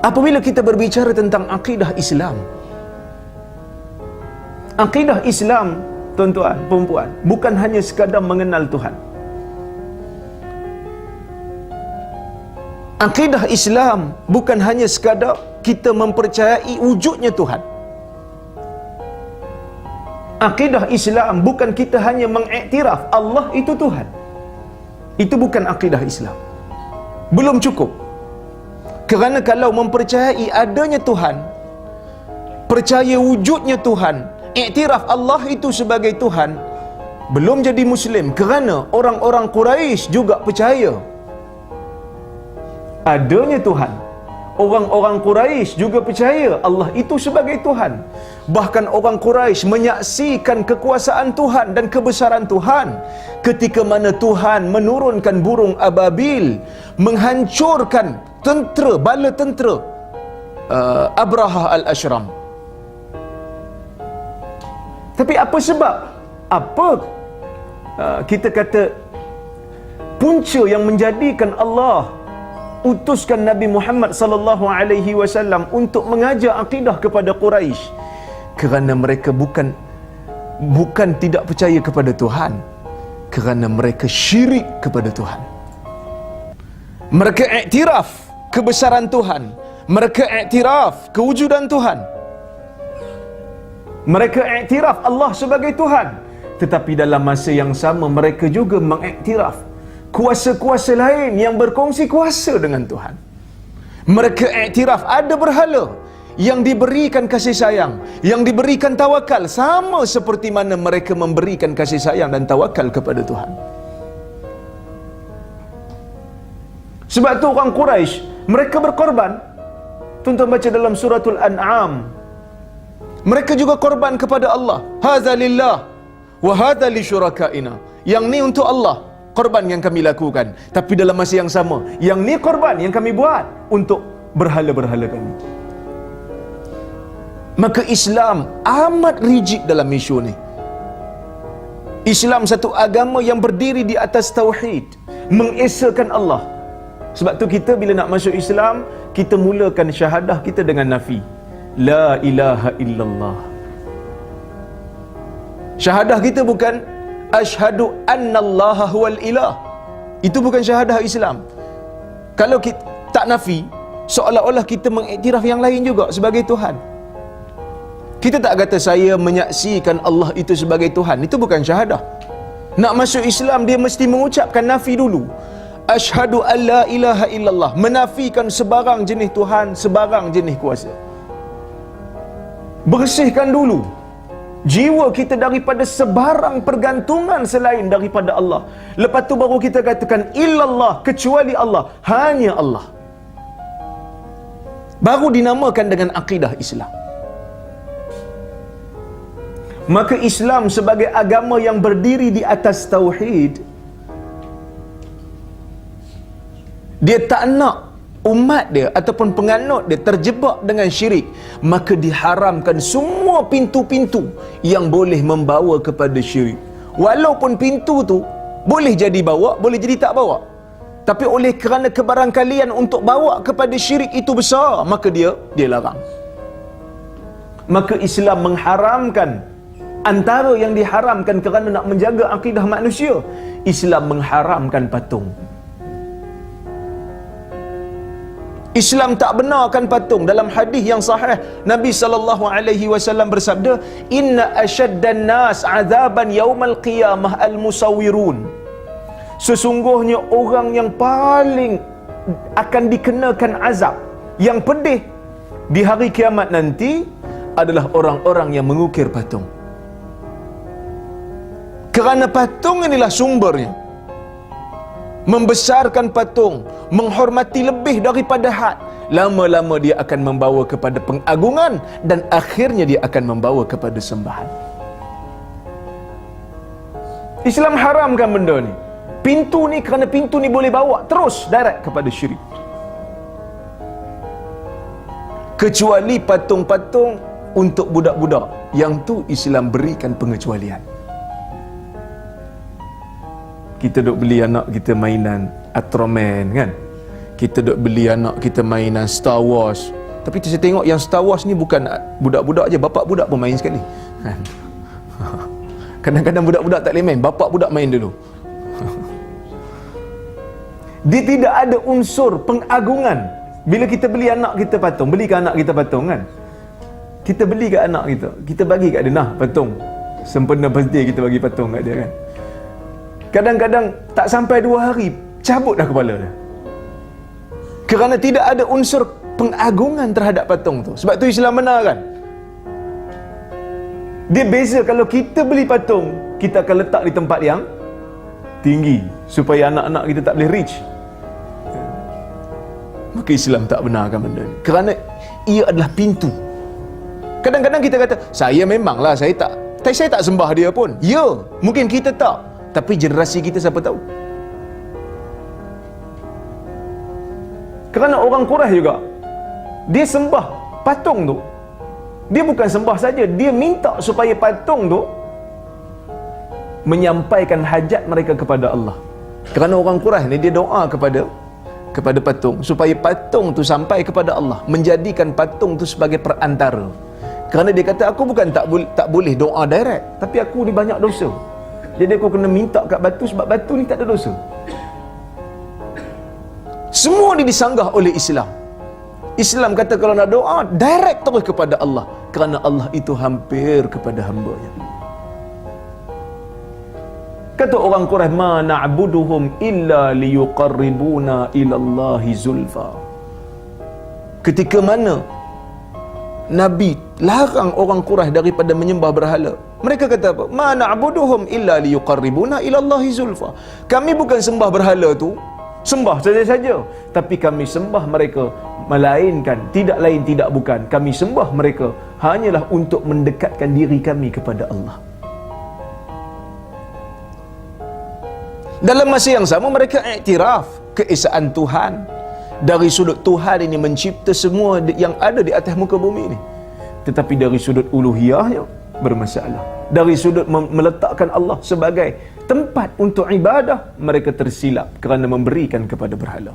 Apabila kita berbicara tentang akidah Islam, akidah Islam, tuan-tuan, perempuan, bukan hanya sekadar mengenal Tuhan. Akidah Islam bukan hanya sekadar kita mempercayai wujudnya Tuhan. Akidah Islam bukan kita hanya mengiktiraf Allah itu Tuhan. Itu bukan akidah Islam. Belum cukup. Kerana kalau mempercayai adanya Tuhan, percaya wujudnya Tuhan, iktiraf Allah itu sebagai Tuhan, belum jadi Muslim. Kerana orang-orang Quraisy juga percaya adanya Tuhan. Orang-orang Quraisy juga percaya Allah itu sebagai Tuhan. Bahkan orang Quraisy menyaksikan kekuasaan Tuhan dan kebesaran Tuhan ketika mana Tuhan menurunkan burung ababil, menghancurkan tentera, bala tentera Abraha al-Ashram. Tapi apa sebab? Apa kita kata punca yang menjadikan Allah utuskan Nabi Muhammad sallallahu alaihi wasallam untuk mengajar akidah kepada Quraisy? Kerana mereka bukan tidak percaya kepada Tuhan, kerana mereka syirik kepada Tuhan. Mereka iktiraf kebesaran Tuhan, mereka iktiraf kewujudan Tuhan, mereka iktiraf Allah sebagai Tuhan, tetapi dalam masa yang sama mereka juga mengiktiraf kuasa-kuasa lain yang berkongsi kuasa dengan Tuhan. Mereka iktiraf ada berhala yang diberikan kasih sayang, yang diberikan tawakal, sama seperti mana mereka memberikan kasih sayang dan tawakal kepada Tuhan. Sebab tu orang Quraisy, mereka berkorban. Tuan-tuan baca dalam suratul An'am, mereka juga korban kepada Allah. Hadza lillah wa hadza li syurakaina. Yang ni untuk Allah, korban yang kami lakukan. Tapi dalam masa yang sama, yang ni korban yang kami buat untuk berhala-berhala kami. Maka Islam amat rigid dalam isu ni. Islam satu agama yang berdiri di atas tauhid, mengesakan Allah. Sebab tu kita bila nak masuk Islam, kita mulakan syahadah kita dengan nafi. La ilaha illallah. Syahadah kita bukan asyhadu annallaha huwal ilah. Itu bukan syahadah Islam. Kalau kita tak nafi, seolah-olah kita mengiktiraf yang lain juga sebagai Tuhan. Kita tak kata saya menyaksikan Allah itu sebagai Tuhan. Itu bukan syahadah. Nak masuk Islam, dia mesti mengucapkan nafi dulu. Asyhadu an la ilaha illallah. Menafikan sebarang jenis Tuhan, sebarang jenis kuasa. Bersihkan dulu jiwa kita daripada sebarang pergantungan selain daripada Allah. Lepas tu baru kita katakan illallah, kecuali Allah, hanya Allah. Baru dinamakan dengan akidah Islam. Maka Islam sebagai agama yang berdiri di atas tauhid, dia tak nak umat dia ataupun penganut dia terjebak dengan syirik. Maka diharamkan semua pintu-pintu yang boleh membawa kepada syirik. Walaupun pintu tu boleh jadi bawa, boleh jadi tak bawa, tapi oleh kerana kebarangkalian untuk bawa kepada syirik itu besar, maka dia larang. Maka Islam mengharamkan, antara yang diharamkan kerana nak menjaga akidah manusia, Islam mengharamkan patung. Islam tak benarkan patung. Dalam hadis yang sahih, Nabi sallallahu alaihi wasallam bersabda, "Inna ashaddan nas 'adzaban yaumal qiyamah al-musawwirun." Sesungguhnya orang yang paling akan dikenakan azab yang pedih di hari kiamat nanti adalah orang-orang yang mengukir patung. Kerana patung inilah sumbernya. Membesarkan patung, menghormati lebih daripada had, lama-lama dia akan membawa kepada pengagungan dan akhirnya dia akan membawa kepada sembahan. Islam haramkan benda ni. Pintu ni, kerana pintu ni boleh bawa terus direct kepada syirik. Kecuali patung-patung untuk budak-budak, yang tu Islam berikan pengecualian. Kita duk beli anak kita mainan Ultraman kan, kita duk beli anak kita mainan Star Wars. Tapi saya tengok yang Star Wars ni bukan budak-budak je, bapak budak pun main sekali. Kadang-kadang budak-budak tak boleh main, bapak budak main dulu. Dia tidak ada unsur pengagungan. Bila kita beli anak kita patung, belikan anak kita patung kan, kita beli kat anak kita bagi kat dia, nah patung sempena birthday, kita bagi patung kat dia kan. Kadang-kadang tak sampai 2 hari cabut dah kepala dia, kerana tidak ada unsur pengagungan terhadap patung tu. Sebab tu Islam benarkan. Dia beza kalau kita beli patung, kita akan letak di tempat yang tinggi supaya anak-anak kita tak boleh reach. Maka Islam tak benarkan benda ni, kerana ia adalah pintu. Kadang-kadang kita kata, saya memanglah saya tak sembah dia pun. Ya, mungkin kita tak, tapi generasi kita siapa tahu. Kerana orang Quraisy juga, dia sembah patung tu. Dia bukan sembah saja, dia minta supaya patung tu menyampaikan hajat mereka kepada Allah. Kerana orang Quraisy ni dia doa kepada patung supaya patung tu sampai kepada Allah, menjadikan patung tu sebagai perantara. Kerana dia kata, aku bukan tak boleh doa direct, tapi aku ni banyak dosa, jadi aku kena minta kat batu sebab batu ni tak ada dosa. Semua ni disanggah oleh Islam. Islam kata kalau nak doa, direct terus kepada Allah, kerana Allah itu hampir kepada hamba-Nya. Kata orang Quraisy, ma na'buduhum illa liyuqarribuna ilallahi zulfa. Ketika mana Nabi larang orang Quraisy daripada menyembah berhala, mereka kata apa? Ma na'buduhum illa liyuqarribuna ilallahi zulfa. Kami bukan sembah berhala tu sembah saja-saja, tapi kami sembah mereka, melainkan tidak lain tidak bukan, kami sembah mereka hanyalah untuk mendekatkan diri kami kepada Allah. Dalam masa yang sama mereka iktiraf keesaan Tuhan. Dari sudut Tuhan ini mencipta semua yang ada di atas muka bumi ini, tetapi dari sudut uluhiyahnya bermasalah. Dari sudut meletakkan Allah sebagai tempat untuk ibadah, mereka tersilap kerana memberikan kepada berhala.